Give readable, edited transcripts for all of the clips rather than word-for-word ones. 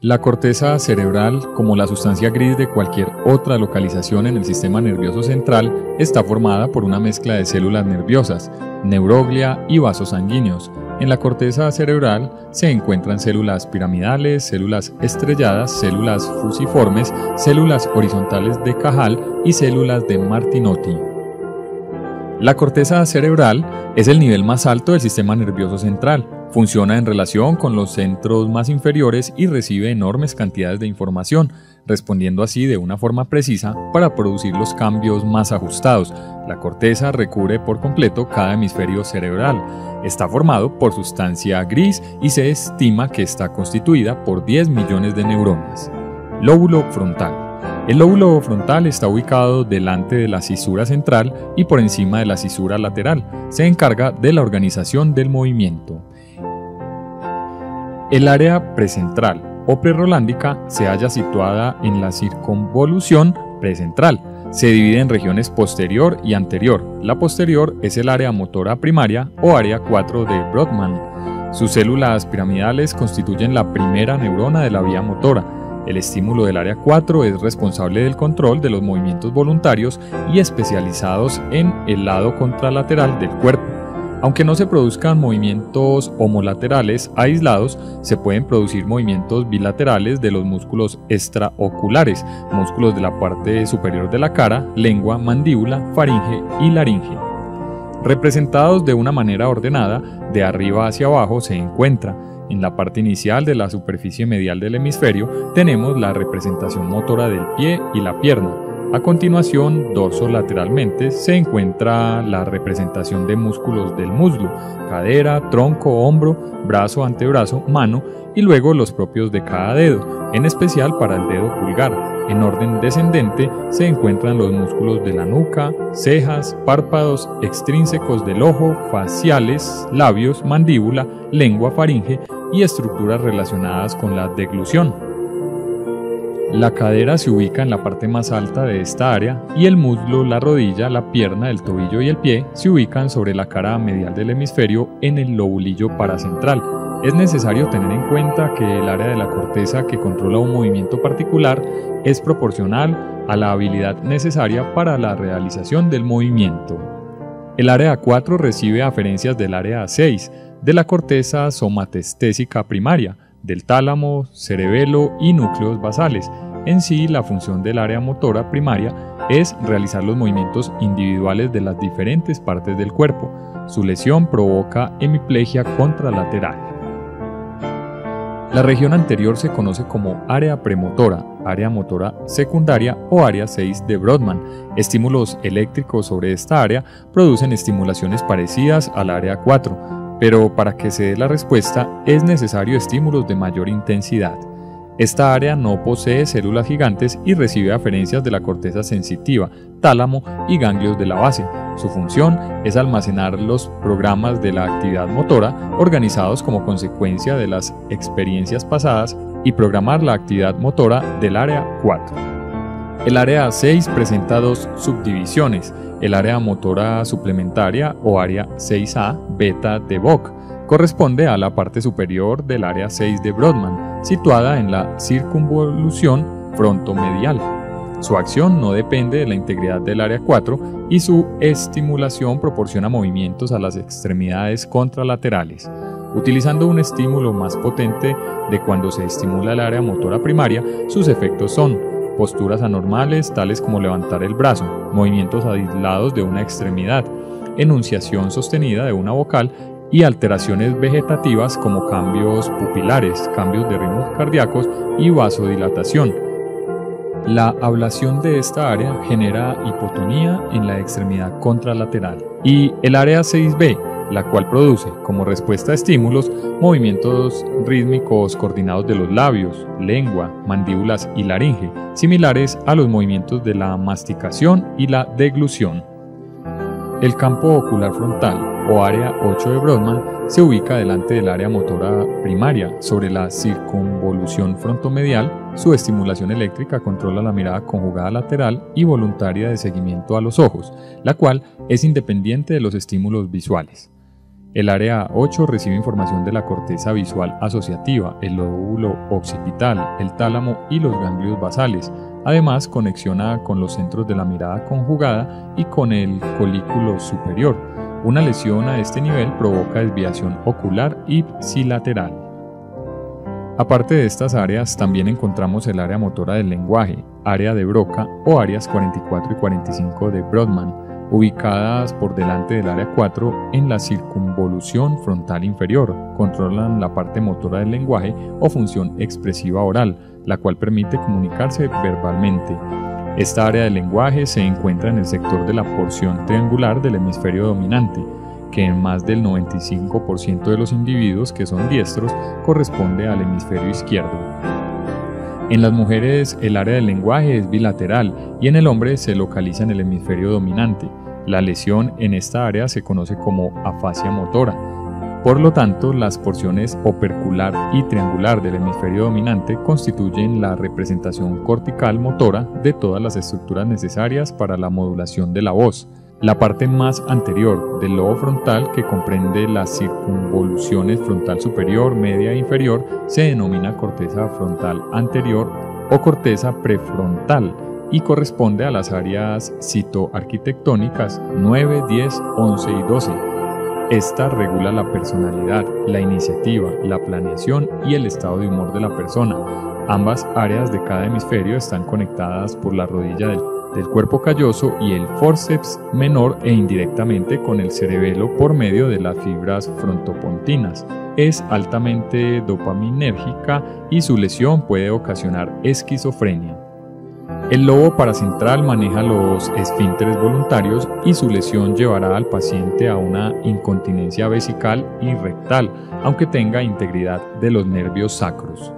La corteza cerebral, como la sustancia gris de cualquier otra localización en el sistema nervioso central, está formada por una mezcla de células nerviosas, neuroglia y vasos sanguíneos. En la corteza cerebral se encuentran células piramidales, células estrelladas, células fusiformes, células horizontales de Cajal y células de Martinotti. La corteza cerebral es el nivel más alto del sistema nervioso central. Funciona en relación con los centros más inferiores y recibe enormes cantidades de información, respondiendo así de una forma precisa para producir los cambios más ajustados. La corteza recubre por completo cada hemisferio cerebral. Está formado por sustancia gris y se estima que está constituida por 10 millones de neuronas. Lóbulo frontal. El lóbulo frontal está ubicado delante de la cisura central y por encima de la cisura lateral. Se encarga de la organización del movimiento. El área precentral o prerolándica se halla situada en la circunvolución precentral. Se divide en regiones posterior y anterior. La posterior es el área motora primaria o área 4 de Brodmann. Sus células piramidales constituyen la primera neurona de la vía motora. El estímulo del área 4 es responsable del control de los movimientos voluntarios y especializados en el lado contralateral del cuerpo. Aunque no se produzcan movimientos homolaterales aislados, se pueden producir movimientos bilaterales de los músculos extraoculares, músculos de la parte superior de la cara, lengua, mandíbula, faringe y laringe. Representados de una manera ordenada, de arriba hacia abajo se encuentra. En la parte inicial de la superficie medial del hemisferio tenemos la representación motora del pie y la pierna. A continuación, dorsolateralmente, se encuentra la representación de músculos del muslo, cadera, tronco, hombro, brazo, antebrazo, mano y luego los propios de cada dedo, en especial para el dedo pulgar. En orden descendente se encuentran los músculos de la nuca, cejas, párpados extrínsecos del ojo, faciales, labios, mandíbula, lengua, faringe y estructuras relacionadas con la deglución. La cadera se ubica en la parte más alta de esta área y el muslo, la rodilla, la pierna, el tobillo y el pie se ubican sobre la cara medial del hemisferio en el lobulillo paracentral. Es necesario tener en cuenta que el área de la corteza que controla un movimiento particular es proporcional a la habilidad necesaria para la realización del movimiento. El área 4 recibe aferencias del área 6, de la corteza somatestésica primaria, del tálamo, cerebelo y núcleos basales. En sí, la función del área motora primaria es realizar los movimientos individuales de las diferentes partes del cuerpo. Su lesión provoca hemiplegia contralateral. La región anterior se conoce como área premotora, área motora secundaria o área 6 de Brodmann. Estímulos eléctricos sobre esta área producen estimulaciones parecidas al área 4, pero para que se dé la respuesta es necesario estímulos de mayor intensidad. Esta área no posee células gigantes y recibe aferencias de la corteza sensitiva, tálamo y ganglios de la base. Su función es almacenar los programas de la actividad motora organizados como consecuencia de las experiencias pasadas y programar la actividad motora del área 4. El área 6 presenta dos subdivisiones: el área motora suplementaria o área 6A beta de Vogt. Corresponde a la parte superior del área 6 de Brodmann, situada en la circunvolución frontomedial. Su acción no depende de la integridad del área 4 y su estimulación proporciona movimientos a las extremidades contralaterales. Utilizando un estímulo más potente de cuando se estimula el área motora primaria, sus efectos son posturas anormales tales como levantar el brazo, movimientos aislados de una extremidad, enunciación sostenida de una vocal y alteraciones vegetativas como cambios pupilares, cambios de ritmos cardíacos y vasodilatación. La ablación de esta área genera hipotonía en la extremidad contralateral. Y el área 6B, la cual produce, como respuesta a estímulos, movimientos rítmicos coordinados de los labios, lengua, mandíbulas y laringe, similares a los movimientos de la masticación y la deglución. El campo ocular frontal, o área 8 de Brodmann, se ubica delante del área motora primaria, sobre la circunvolución frontomedial. Su estimulación eléctrica controla la mirada conjugada lateral y voluntaria de seguimiento a los ojos, la cual es independiente de los estímulos visuales. El área 8 recibe información de la corteza visual asociativa, el lóbulo occipital, el tálamo y los ganglios basales. Además, conexiona con los centros de la mirada conjugada y con el colículo superior. Una lesión a este nivel provoca desviación ocular ipsilateral. Aparte de estas áreas, también encontramos el área motora del lenguaje, área de Broca o áreas 44 y 45 de Brodmann, ubicadas por delante del área 4 en la circunvolución frontal inferior. Controlan la parte motora del lenguaje o función expresiva oral, la cual permite comunicarse verbalmente. Esta área del lenguaje se encuentra en el sector de la porción triangular del hemisferio dominante, que en más del 95% de los individuos que son diestros corresponde al hemisferio izquierdo. En las mujeres el área del lenguaje es bilateral y en el hombre se localiza en el hemisferio dominante. La lesión en esta área se conoce como afasia motora. Por lo tanto, las porciones opercular y triangular del hemisferio dominante constituyen la representación cortical motora de todas las estructuras necesarias para la modulación de la voz. La parte más anterior del lobo frontal, que comprende las circunvoluciones frontal superior, media e inferior, se denomina corteza frontal anterior o corteza prefrontal y corresponde a las áreas citoarquitectónicas 9, 10, 11 y 12. Esta regula la personalidad, la iniciativa, la planeación y el estado de humor de la persona. Ambas áreas de cada hemisferio están conectadas por la rodilla del cuerpo calloso y el fórceps menor e indirectamente con el cerebelo por medio de las fibras frontopontinas. Es altamente dopaminérgica y su lesión puede ocasionar esquizofrenia. El lobo paracentral maneja los esfínteres voluntarios y su lesión llevará al paciente a una incontinencia vesical y rectal, aunque tenga integridad de los nervios sacros.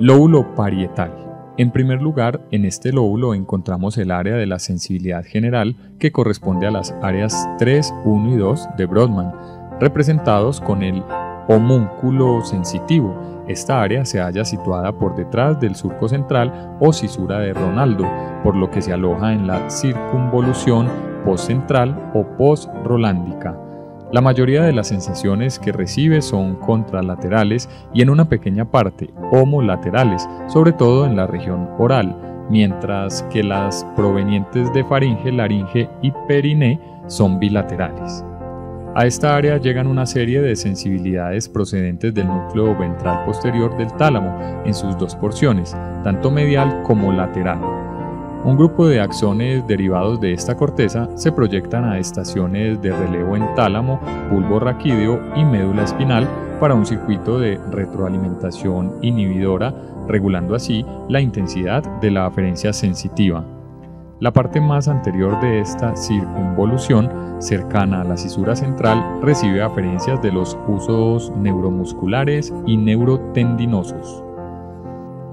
Lóbulo parietal. En primer lugar, en este lóbulo encontramos el área de la sensibilidad general que corresponde a las áreas 3, 1 y 2 de Brodmann, representados con el homúnculo sensitivo. Esta área se halla situada por detrás del surco central o cisura de Ronaldo, por lo que se aloja en la circunvolución postcentral o postrolándica. La mayoría de las sensaciones que recibe son contralaterales y en una pequeña parte homolaterales, sobre todo en la región oral, mientras que las provenientes de faringe, laringe y periné son bilaterales. A esta área llegan una serie de sensibilidades procedentes del núcleo ventral posterior del tálamo en sus dos porciones, tanto medial como lateral. Un grupo de axones derivados de esta corteza se proyectan a estaciones de relevo en tálamo, bulbo raquídeo y médula espinal para un circuito de retroalimentación inhibidora, regulando así la intensidad de la aferencia sensitiva. La parte más anterior de esta circunvolución, cercana a la cisura central, recibe aferencias de los husos neuromusculares y neurotendinosos.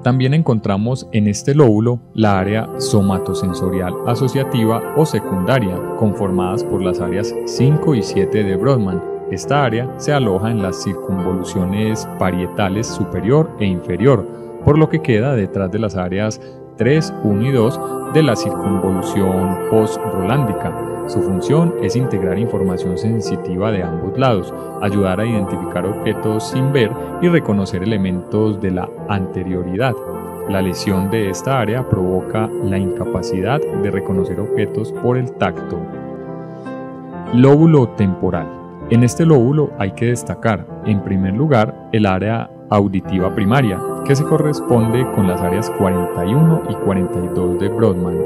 También encontramos en este lóbulo la área somatosensorial asociativa o secundaria, conformadas por las áreas 5 y 7 de Brodmann. Esta área se aloja en las circunvoluciones parietales superior e inferior, por lo que queda detrás de las áreas 3, 1 y 2 de la circunvolución postrolándica. Su función es integrar información sensitiva de ambos lados, ayudar a identificar objetos sin ver y reconocer elementos de la anterioridad. La lesión de esta área provoca la incapacidad de reconocer objetos por el tacto. Lóbulo temporal. En este lóbulo hay que destacar, en primer lugar, el área auditiva primaria, que se corresponde con las áreas 41 y 42 de Brodmann.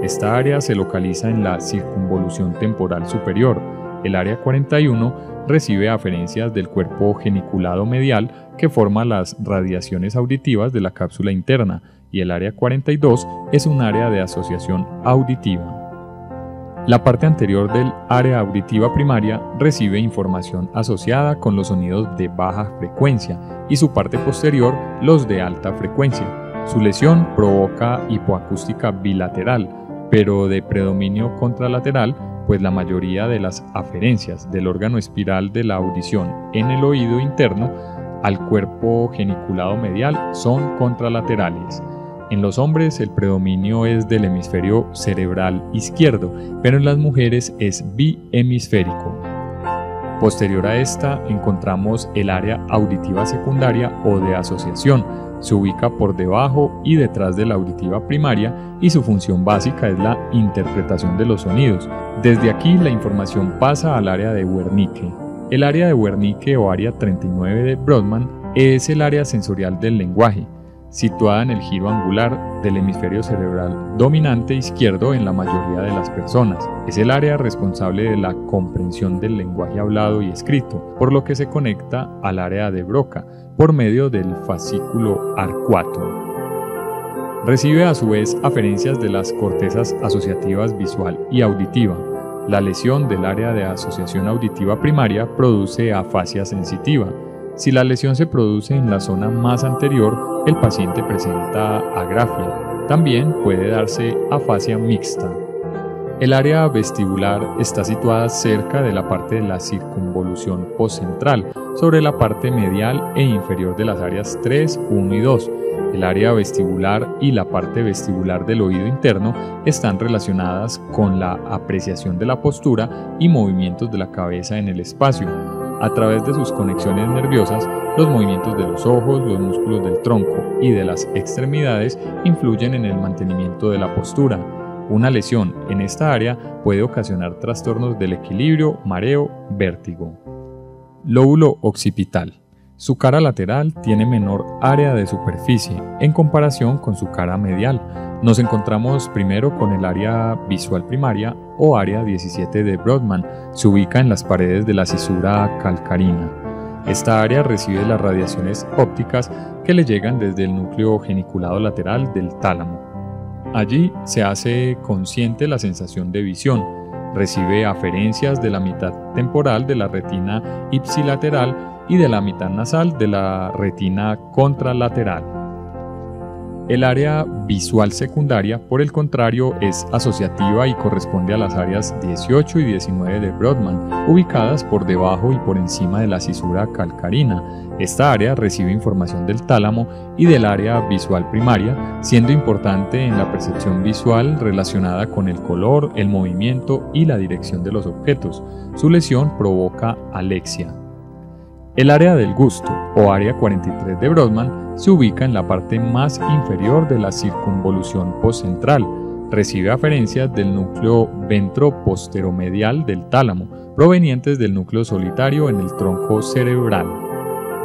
Esta área se localiza en la circunvolución temporal superior. El área 41 recibe aferencias del cuerpo geniculado medial que forma las radiaciones auditivas de la cápsula interna, y el área 42 es un área de asociación auditiva. La parte anterior del área auditiva primaria recibe información asociada con los sonidos de baja frecuencia y su parte posterior los de alta frecuencia. Su lesión provoca hipoacústica bilateral, pero de predominio contralateral, pues la mayoría de las aferencias del órgano espiral de la audición en el oído interno al cuerpo geniculado medial son contralaterales. En los hombres el predominio es del hemisferio cerebral izquierdo, pero en las mujeres es bihemisférico. Posterior a esta encontramos el área auditiva secundaria o de asociación. Se ubica por debajo y detrás de la auditiva primaria y su función básica es la interpretación de los sonidos. Desde aquí la información pasa al área de Wernicke. El área de Wernicke o área 39 de Brodmann es el área sensorial del lenguaje, situada en el giro angular del hemisferio cerebral dominante izquierdo en la mayoría de las personas. Es el área responsable de la comprensión del lenguaje hablado y escrito, por lo que se conecta al área de Broca por medio del fascículo arcuato. Recibe a su vez aferencias de las cortezas asociativas visual y auditiva. La lesión del área de asociación auditiva primaria produce afasia sensitiva. Si la lesión se produce en la zona más anterior, el paciente presenta agrafia. También puede darse afasia mixta. El área vestibular está situada cerca de la parte de la circunvolución postcentral, sobre la parte medial e inferior de las áreas 3, 1 y 2. El área vestibular y la parte vestibular del oído interno están relacionadas con la apreciación de la postura y movimientos de la cabeza en el espacio. A través de sus conexiones nerviosas, los movimientos de los ojos, los músculos del tronco y de las extremidades influyen en el mantenimiento de la postura. Una lesión en esta área puede ocasionar trastornos del equilibrio, mareo, vértigo. Lóbulo occipital. Su cara lateral tiene menor área de superficie en comparación con su cara medial. Nos encontramos primero con el área visual primaria o área 17 de Brodmann. Se ubica en las paredes de la cisura calcarina. Esta área recibe las radiaciones ópticas que le llegan desde el núcleo geniculado lateral del tálamo. Allí se hace consciente la sensación de visión. Recibe aferencias de la mitad temporal de la retina ipsilateral y de la mitad nasal de la retina contralateral. El área visual secundaria, por el contrario, es asociativa y corresponde a las áreas 18 y 19 de Brodmann, ubicadas por debajo y por encima de la cisura calcarina. Esta área recibe información del tálamo y del área visual primaria, siendo importante en la percepción visual relacionada con el color, el movimiento y la dirección de los objetos. Su lesión provoca alexia. El área del gusto, o área 43 de Brodmann, se ubica en la parte más inferior de la circunvolución postcentral. Recibe aferencias del núcleo ventroposteromedial del tálamo, provenientes del núcleo solitario en el tronco cerebral.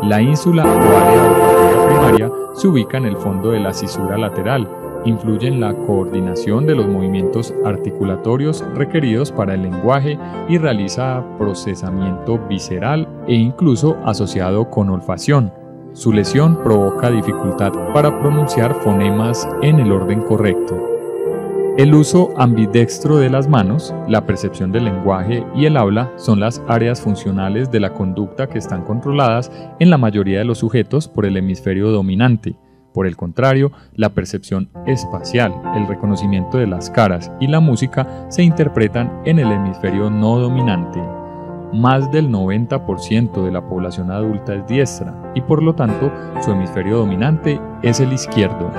La ínsula o área olfativa primaria se ubica en el fondo de la cisura lateral. Influye en la coordinación de los movimientos articulatorios requeridos para el lenguaje y realiza procesamiento visceral e incluso asociado con olfacción. Su lesión provoca dificultad para pronunciar fonemas en el orden correcto. El uso ambidextro de las manos, la percepción del lenguaje y el habla son las áreas funcionales de la conducta que están controladas en la mayoría de los sujetos por el hemisferio dominante. Por el contrario, la percepción espacial, el reconocimiento de las caras y la música se interpretan en el hemisferio no dominante. Más del 90% de la población adulta es diestra y por lo tanto su hemisferio dominante es el izquierdo.